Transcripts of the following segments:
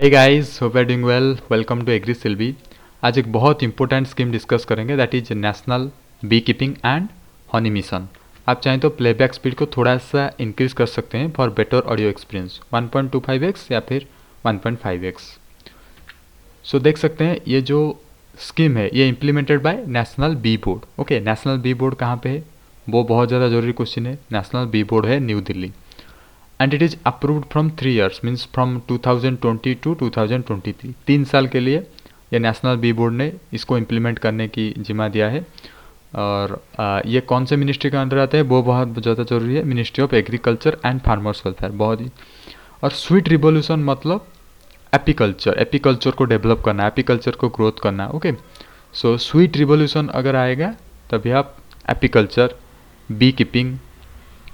Hey guys, hope are doing well. Welcome to agri silvi. आज एक बहुत important scheme discuss करेंगे, that is national beekeeping and honey mission. आप चाहें तो प्लेबैक स्पीड को थोड़ा सा इंक्रीज कर सकते हैं for better audio experience, 1.25x या फिर 1.5x। सो देख सकते हैं ये जो स्कीम है ये implemented by national bee board. Okay, national bee board कहाँ पे है, वो बहुत ज़्यादा जरूरी क्वेश्चन है। नेशनल बी बोर्ड है New Delhi and it is approved from 3 years, means from 2020 to 2023। 3 साल के लिए ये नेशनल बी बोर्ड ने इसको इम्प्लीमेंट करने की जिम्मा दिया है। और ये कौन से मिनिस्ट्री के अंडर आते हैं वो बहुत ज़्यादा जरूरी है, ministry of agriculture and farmers welfare. बहुत ही। और स्वीट रिवोल्यूशन मतलब एपीकल्चर, एपीकल्चर को डेवलप करना, एपीकल्चर को ग्रोथ करना। ओके, सो स्वीट रिवोल्यूशन अगर आएगा तभी आप एपीकल्चर, बी कीपिंग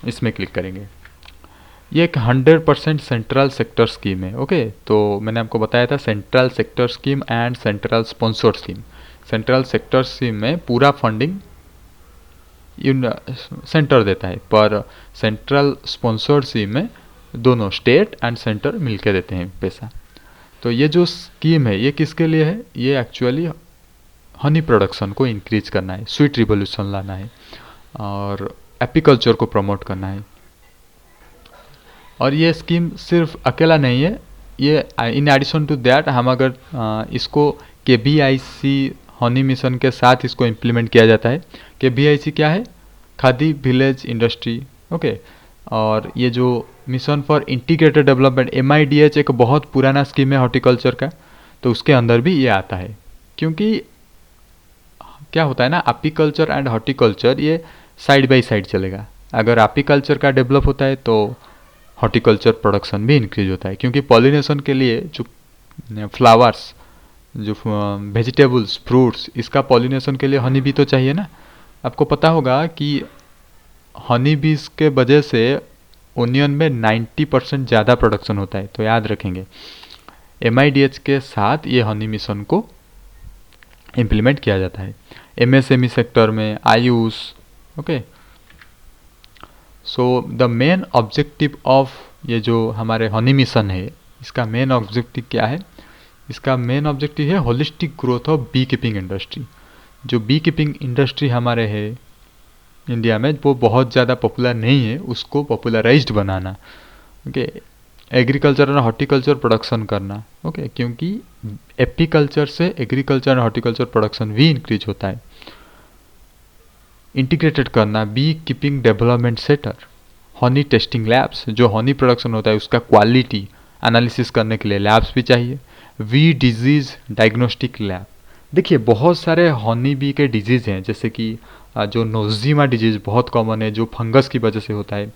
इसमें क्लिक करेंगे। ये एक 100% सेंट्रल सेक्टर स्कीम है। ओके, तो मैंने आपको बताया था central sector scheme and central sponsored scheme. Central sector scheme में पूरा फंडिंग सेंटर देता है, पर सेंट्रल स्पॉन्सर्ड स्कीम में दोनों स्टेट एंड सेंटर मिलके देते हैं पैसा। तो ये जो स्कीम है ये किसके लिए है, ये एक्चुअली हनी प्रोडक्शन को इंक्रीज करना है, स्वीट रिवोल्यूशन लाना है और एपीकल्चर को प्रमोट करना है। और ये स्कीम सिर्फ अकेला नहीं है, ये इन एडिशन टू दैट हम अगर इसको KVIC हनी मिशन के साथ इसको इम्प्लीमेंट किया जाता है। KVIC क्या है, खादी विलेज इंडस्ट्री। ओके, और ये जो mission for integrated development MIDH एक बहुत पुराना स्कीम है हॉर्टिकल्चर का, तो उसके अंदर भी ये आता है। क्योंकि क्या होता है ना, एपीकल्चर एंड हॉर्टिकल्चर ये साइड बाय साइड चलेगा। अगर एपीकल्चर का डेवलप होता है तो हॉर्टिकल्चर प्रोडक्शन भी इंक्रीज होता है, क्योंकि पॉलिनेशन के लिए जो फ्लावर्स, जो वेजिटेबल्स, फ्रूट्स, इसका पॉलिनेशन के लिए हनी बी तो चाहिए ना। आपको पता होगा कि हनी बीज के वजह से ओनियन में 90% ज़्यादा प्रोडक्शन होता है, तो याद रखेंगे MIDH के साथ ये हनी मिशन को इम्प्लीमेंट किया जाता है। MSME सेक्टर में, Ayush. Okay, so the main objective of ये जो हमारे हनी मिशन है, इसका मेन ऑब्जेक्टिव क्या है, इसका मेन ऑब्जेक्टिव है holistic growth of beekeeping industry. जो बी कीपिंग इंडस्ट्री हमारे है इंडिया में वो बहुत ज़्यादा पॉपुलर नहीं है, उसको पॉपुलराइज्ड बनाना। ओके, एग्रीकल्चर और हॉर्टिकल्चर प्रोडक्शन करना। ओके, क्योंकि एपीकल्चर से एग्रीकल्चर और हॉर्टिकल्चर प्रोडक्शन भी इंक्रीज होता है। इंटीग्रेटेड करना, beekeeping development centre, honey testing labs, जो हनी प्रोडक्शन होता है उसका क्वालिटी एनालिसिस करने के लिए लैब्स भी चाहिए। Bee disease diagnostic lab. देखिए बहुत सारे हनी बी के डिजीज़ हैं, जैसे कि जो नोजिमा डिजीज़ बहुत कॉमन है, जो फंगस की वजह से होता है।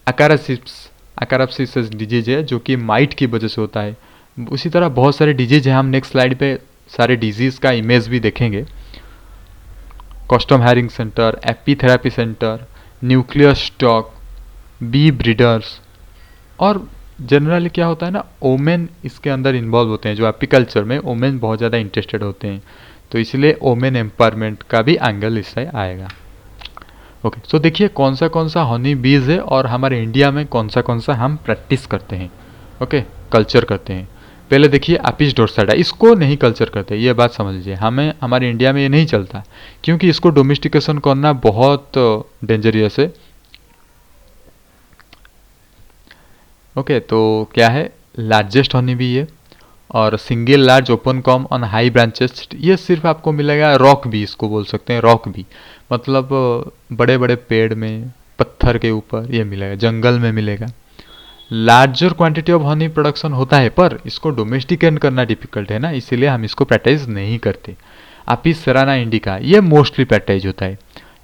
अकाराप्सिस डिजीज है जो कि माइट की वजह से होता है। उसी तरह बहुत सारे डिजीज हैं, हम नेक्स्ट स्लाइड पे सारे डिजीज़ का इमेज भी देखेंगे। Custom hiring centre, apitherapy centre, nuclear stock, bee breeders. और जनरली क्या होता है ना, ओमेन इसके अंदर इन्वॉल्व होते हैं। जो एपीकल्चर में ओमेन बहुत ज़्यादा इंटरेस्टेड होते हैं, तो इसलिए ओमेन एम्पावरमेंट का भी एंगल इससे आएगा। ओके, सो देखिए कौन सा हनी बीज है और हमारे इंडिया में कौन सा हम प्रैक्टिस करते हैं। ओके, कल्चर करते हैं। पहले देखिए एपिस डोर्साटा, इसको नहीं कल्चर करते, ये बात समझ लीजिए। हमें हमारे इंडिया में ये नहीं चलता, क्योंकि इसको डोमेस्टिकेशन करना बहुत डेंजरियस है। ओके, तो क्या है, लार्जेस्ट हनी बी है और single large open com on high branches. ये सिर्फ आपको मिलेगा रॉक बी, इसको बोल सकते हैं रॉक बी, मतलब बड़े बड़े पेड़ में, पत्थर के ऊपर ये मिलेगा, जंगल में मिलेगा। Larger quantity of honey production होता है, पर इसको डोमेस्टिकेट करना डिफिकल्ट है ना, इसीलिए हम इसको प्रैक्टिस नहीं करते। एपिस सेराना इंडिका ये मोस्टली प्रैक्टिस होता है।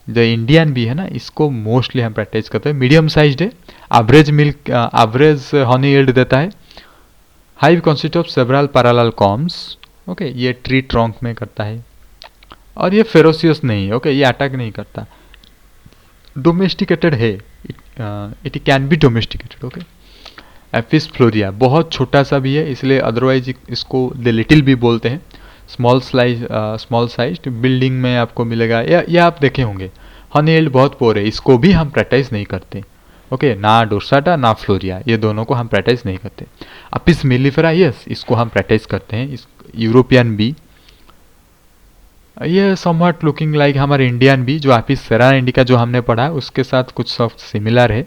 जो इंडियन बी है ना, इसको मोस्टली हम प्रैक्टिस करते हैं। मीडियम साइज्ड है, average milk, average honey yield देता है। Hive consist of several parallel combs. Okay, ये ट्री ट्रंक में करता है और ये फेरोसियस नहीं है। ओके, ये अटैक नहीं करता, डोमेस्टिकेटेड है, it can be domesticated. Okay, Apis florea बहुत छोटा सा भी है, इसलिए अदरवाइज इसको द लिटिल भी बोलते हैं। स्मॉल साइज बिल्डिंग में आपको मिलेगा, या आप देखे होंगे। हनी यील्ड बहुत पोर है, इसको भी हम प्रैक्टिस नहीं करते। ओके, ना डोर्साटा ना फ्लोरिया, ये दोनों को हम प्रैक्टिस नहीं करते। अपिस मेलिफेरा यस, इसको हम प्रैक्टिस करते हैं। इस यूरोपियन बी, ये समवट लुकिंग लाइक हमारे इंडियन बी, जो अपिस सेराना इंडिका जो हमने पढ़ा है उसके साथ कुछ सब सिमिलर है,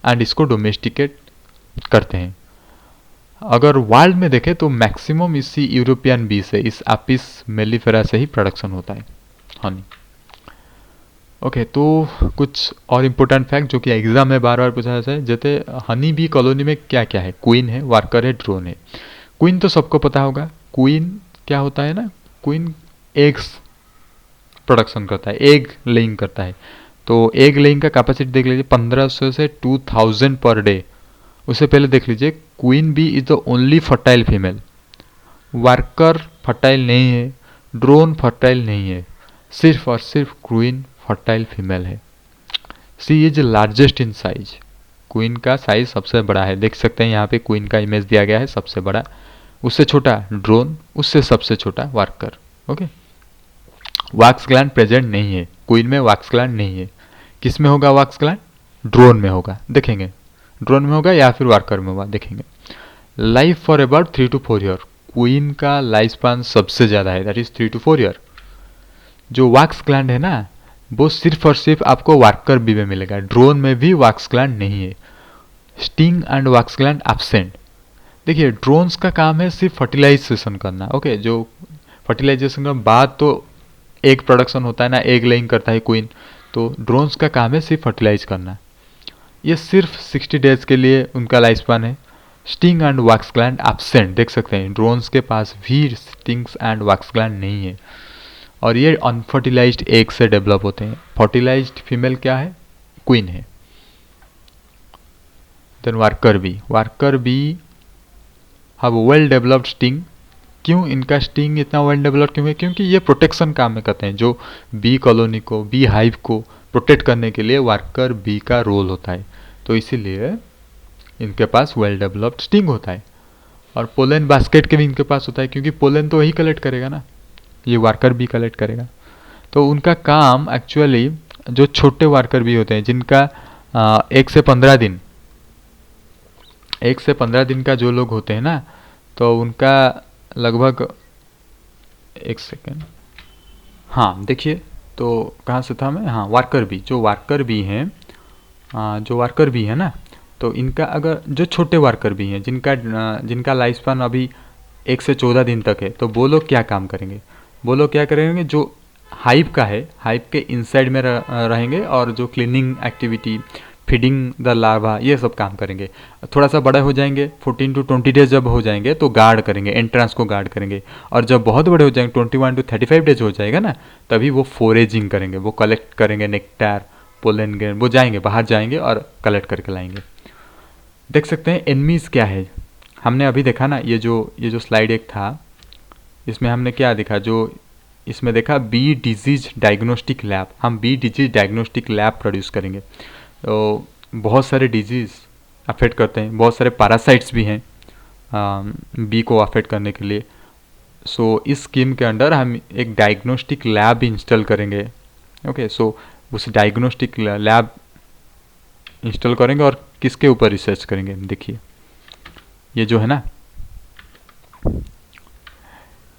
एंड इसको डोमेस्टिकेट करते हैं। अगर वर्ल्ड में देखें तो मैक्सिमम इसी यूरोपियन बी से, इस अपिस मेलिफेरा से ही प्रोडक्शन होता है हनी। ओके, तो कुछ और इम्पोर्टेंट फैक्ट जो कि एग्जाम में बार बार पूछा जाता है, जैसे हनी बी कॉलोनी में क्या क्या है, क्वीन है, वर्कर है, ड्रोन है। क्वीन तो सबको पता होगा, क्वीन क्या होता है ना, क्वीन एग्स प्रोडक्शन करता है, एग लेइंग करता है। तो एग लेइंग का कैपेसिटी देख लीजिए 1500 से 2000 पर डे। उससे पहले देख लीजिए, queen bee is the only fertile female, worker fertile नहीं है, ड्रोन फर्टाइल नहीं है, सिर्फ और सिर्फ क्वीन फर्टाइल फीमेल है। She is largest in size, queen का साइज सबसे बड़ा है, देख सकते हैं यहाँ पे क्वीन का इमेज दिया गया है, सबसे बड़ा, उससे छोटा ड्रोन, उससे सबसे छोटा worker. Okay, wax gland present नहीं है, क्वीन में वैक्स ग्लैंड नहीं है। किस में होगा वैक्स ग्लैंड, ड्रोन में होगा, देखेंगे ड्रोन में होगा या फिर वर्कर में होगा, देखेंगे। Life for about 3 to 4 year, queen का लाइफ स्पान सबसे ज़्यादा है, दैट इज 3 to 4 ईयर। जो वैक्स ग्लैंड है ना, वो सिर्फ और सिर्फ आपको वर्कर बी में मिलेगा, ड्रोन में भी वैक्स ग्लैंड नहीं है। Sting and wax gland absent. देखिए, ड्रोन्स का काम है सिर्फ फर्टिलाइजेशन करना। ओके, जो फर्टिलाइजेशन के बाद तो एग प्रोडक्शन होता है ना, एग लेइंग करता है क्वीन, तो ड्रोन्स का काम है सिर्फ फर्टिलाइज करना। ये सिर्फ 60 डेज के लिए उनका लाइफ स्पान है। Sting and wax gland absent, देख सकते हैं ड्रोन्स के पास भी स्टिंग्स एंड वैक्स ग्लैंड नहीं है, और ये अनफर्टिलाइज्ड एग से डेवलप होते हैं। फर्टिलाइज्ड फीमेल क्या है, क्वीन है। Then worker bee have well developed sting. क्यों इनका स्टिंग इतना वेल डेवलप्ड क्यों है, क्योंकि ये प्रोटेक्शन काम में करते हैं, जो बी कॉलोनी को, बी हाइव को प्रोटेक्ट करने के लिए वर्कर बी का रोल होता है, तो इसीलिए इनके पास वेल डेवलप्ड स्टिंग होता है। और पोलन बास्केट के भी इनके पास होता है, क्योंकि पोलन तो वही कलेक्ट करेगा ना, ये वर्कर भी कलेक्ट करेगा। तो उनका काम एक्चुअली, जो छोटे वर्कर भी होते हैं जिनका 1 से 15 दिन, 1 से 15 दिन का जो लोग होते हैं ना, तो उनका लगभग, एक सेकेंड, हाँ देखिए, तो कहाँ से था मैं, हाँ वर्कर बी, जो वर्कर बी हैं, जो वर्कर बी है ना, तो इनका अगर जो छोटे वर्कर भी हैं जिनका लाइफ स्पान अभी 1 से 14 दिन तक है, तो वो लोग क्या काम करेंगे, वो लोग क्या करेंगे, जो हाइव का है, हाइव के इनसाइड में रहेंगे, और जो cleaning activity, feeding the larva, ये सब काम करेंगे। थोड़ा सा बड़े हो जाएंगे, 14 to 20 डेज जब हो जाएंगे तो गार्ड करेंगे, एंट्रेंस को गार्ड करेंगे। और जब बहुत बड़े हो जाएंगे, 21 to 35 डेज हो जाएगा ना, तभी वो फोरेजिंग करेंगे, वो कलेक्ट करेंगे नेक्टार, पोलन ग्रेन, वो जाएंगे, बाहर जाएंगे और कलेक्ट करके लाएंगे। देख सकते हैं एनमीज क्या है, हमने अभी देखा ना, ये जो स्लाइड एक था, इसमें हमने क्या देखा, जो इसमें देखा बी डिजीज डायग्नोस्टिक लैब, हम bee disease diagnostic lab produce करेंगे। तो बहुत सारे डिजीज़ अफेक्ट करते हैं, बहुत सारे पैरासाइट्स भी हैं बी को अफेक्ट करने के लिए। सो इस स्कीम के अंडर हम एक डायग्नोस्टिक लैब इंस्टॉल करेंगे। ओके, सो उस डायग्नोस्टिक लैब इंस्टॉल करेंगे और किसके ऊपर रिसर्च करेंगे, देखिए ये जो है ना,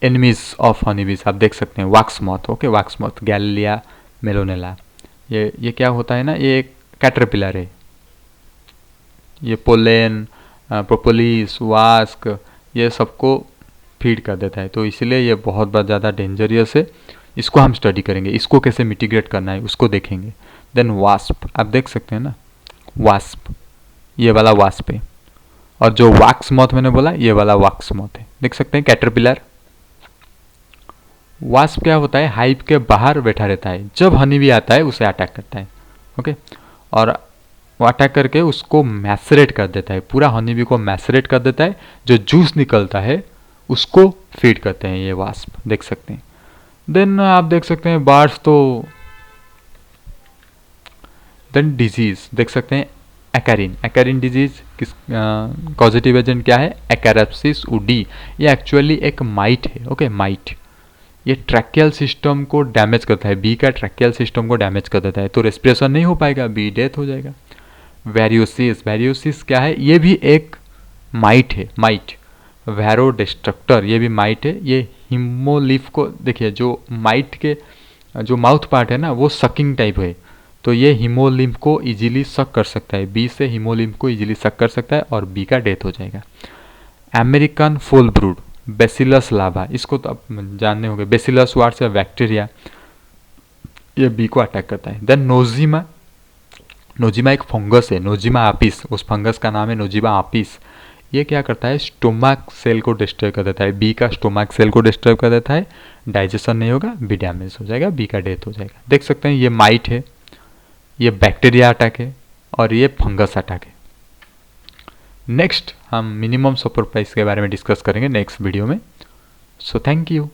एनिमीज ऑफ हनीबीज, आप देख सकते हैं wax moth. Okay, wax moth, गैलिया मेलोनेला, ये क्या होता है ना, ये एक कैटरपिलर है, ये पोलेन, प्रोपोलिस, वास्क, ये सबको फीड कर देता है, तो इसलिए ये बहुत ज़्यादा डेंजरियस है। इसको हम स्टडी करेंगे, इसको कैसे मिटिगेट करना है उसको देखेंगे। देन वास्प, आप देख सकते हैं ना, वास्प, ये वाला वास्प है, और जो वैक्स मॉथ मैंने बोला, ये वाला वैक्स मॉथ है, देख सकते हैं कैटरपिलर। वास्प क्या होता है, हाइव के बाहर बैठा रहता है, जब हनी भी आता है उसे अटैक करता है। ओके, और वो अटैक करके उसको मैसरेट कर देता है, पूरा हनी बी को मैसरेट कर देता है, जो जूस निकलता है उसको फीड करते हैं ये वास्प, देख सकते हैं। देन आप देख सकते हैं बर्ड्स, तो देन डिजीज देख सकते हैं, एक्रिन डिजीज किस कॉजेटिव एजेंट क्या है, एक्रेप्सिस उडी, ये एक्चुअली एक माइट है। ओके, माइट, ये ट्रैकियल सिस्टम को डैमेज करता है, बी का ट्रैकियल सिस्टम को डैमेज कर देता है, तो रेस्पिरेशन नहीं हो पाएगा, बी डेथ हो जाएगा। वेरियोसिस, वेरियोसिस क्या है? ये भी एक माइट है, माइट, वैरो डिस्ट्रक्टर, ये भी माइट है। ये हिमोलिफ को देखिए, जो माइट के जो माउथ पार्ट है ना वो सकिंग टाइप है, तो ये हिमोलिम्फ को इजीली सक कर सकता है, बी से हिमोलिम्फ को इजीली सक कर सकता है और बी का डेथ हो जाएगा। अमेरिकन फुल ब्रूड, बेसिलस लावा, इसको तो आप जानने होंगे, बेसिलस वार्स या बैक्टीरिया, ये बी को अटैक करता है। देन नोजिमा, नोजिमा एक फंगस है, नोजिमा आपिस, उस फंगस का नाम है नोजिमा आपिस। ये क्या करता है? स्टोमक सेल को डिस्ट्रॉय कर देता है, बी का स्टोमक सेल को डिस्ट्रॉय कर देता है, डाइजेशन नहीं होगा, बी डैमेज हो जाएगा, बी का डेथ हो जाएगा। देख सकते हैं ये माइट है, ये बैक्टीरिया अटैक है और ये फंगस अटैक है। नेक्स्ट हम मिनिमम सपोर्ट प्राइस के बारे में डिस्कस करेंगे नेक्स्ट वीडियो में। So thank you.